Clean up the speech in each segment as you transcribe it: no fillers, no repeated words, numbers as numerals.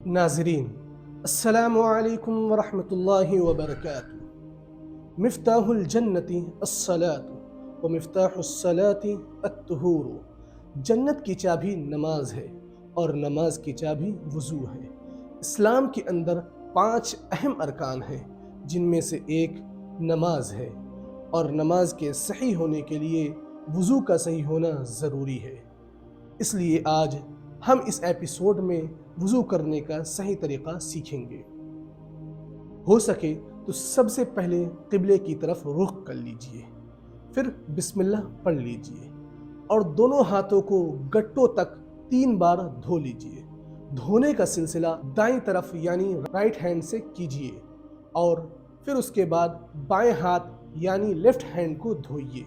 नाज़रीन, अस्सलामु अलैकुम वरहमतुल्लाहि वबरकातुहू। मिफ्ताहुल जन्नति अस्सलातु व मिफ्ताहुस्सलाति अत्तुहूरु। जन्नत की चाबी नमाज है और नमाज की चाबी वज़ू है। इस्लाम के अंदर 5 अहम अरकान हैं, जिनमें से एक नमाज है, और नमाज के सही होने के लिए वज़ू का सही होना ज़रूरी है। इसलिए आज हम इस एपिसोड में वज़ू करने का सही तरीक़ा सीखेंगे। हो सके तो सबसे पहले क़िबले की तरफ रुख कर लीजिए, फिर बिस्मिल्लाह पढ़ लीजिए और दोनों हाथों को गट्टों तक 3 बार धो लीजिए। धोने का सिलसिला दाईं तरफ यानी राइट हैंड से कीजिए और फिर उसके बाद बाएं हाथ यानी लेफ्ट हैंड को धोइए।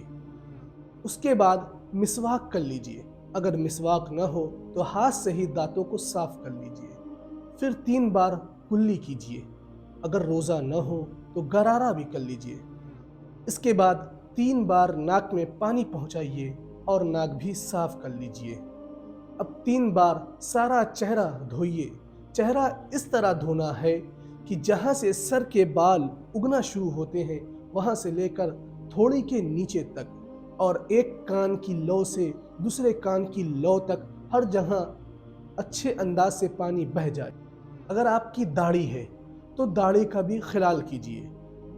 उसके बाद मिसवाक कर लीजिए। अगर मिसवाक न हो तो हाथ से ही दांतों को साफ कर लीजिए। फिर 3 बार कुल्ली कीजिए। अगर रोज़ा न हो तो गरारा भी कर लीजिए। इसके बाद 3 बार नाक में पानी पहुंचाइए और नाक भी साफ कर लीजिए। अब 3 बार सारा चेहरा धोइए। चेहरा इस तरह धोना है कि जहां से सर के बाल उगना शुरू होते हैं वहां से लेकर थोड़ी के नीचे तक, और एक कान की लौ से दूसरे कान की लौ तक हर जगह अच्छे अंदाज से पानी बह जाए। अगर आपकी दाढ़ी है तो दाढ़ी का भी ख्याल कीजिए।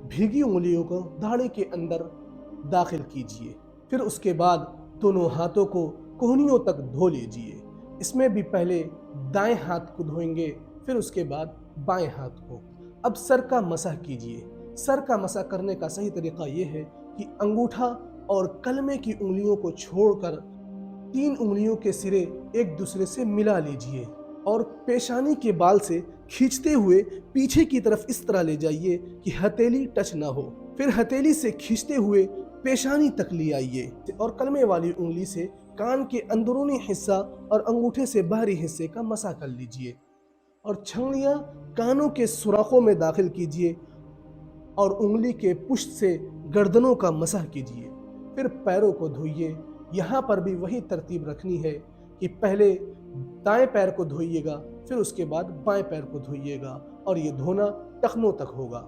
भीगी उंगलियों को दाढ़ी के अंदर दाखिल कीजिए। फिर उसके बाद दोनों हाथों को कोहनियों तक धो लीजिए। इसमें भी पहले दाएं हाथ को धोएंगे, फिर उसके बाद बाएं हाथ को। अब सर का मसह कीजिए। सर का मसह करने का सही तरीका ये है कि अंगूठा और कलमे की उंगलियों को छोड़कर 3 उंगलियों के सिरे एक दूसरे से मिला लीजिए और पेशानी के बाल से खींचते हुए पीछे की तरफ इस तरह ले जाइए कि हथेली टच ना हो। फिर हथेली से खींचते हुए पेशानी तक ले आइए और कलमे वाली उंगली से कान के अंदरूनी हिस्सा और अंगूठे से बाहरी हिस्से का मसा कर लीजिए और छंगड़ियाँ कानों के सुराखों में दाखिल कीजिए और उंगली के पुष्ट से गर्दनों का मसह कीजिए। फिर पैरों को धोइए। यहाँ पर भी वही तरतीब रखनी है कि पहले दाएं पैर को धोइएगा, फिर उसके बाद बाएं पैर को धोइएगा और ये धोना टखनों तक होगा।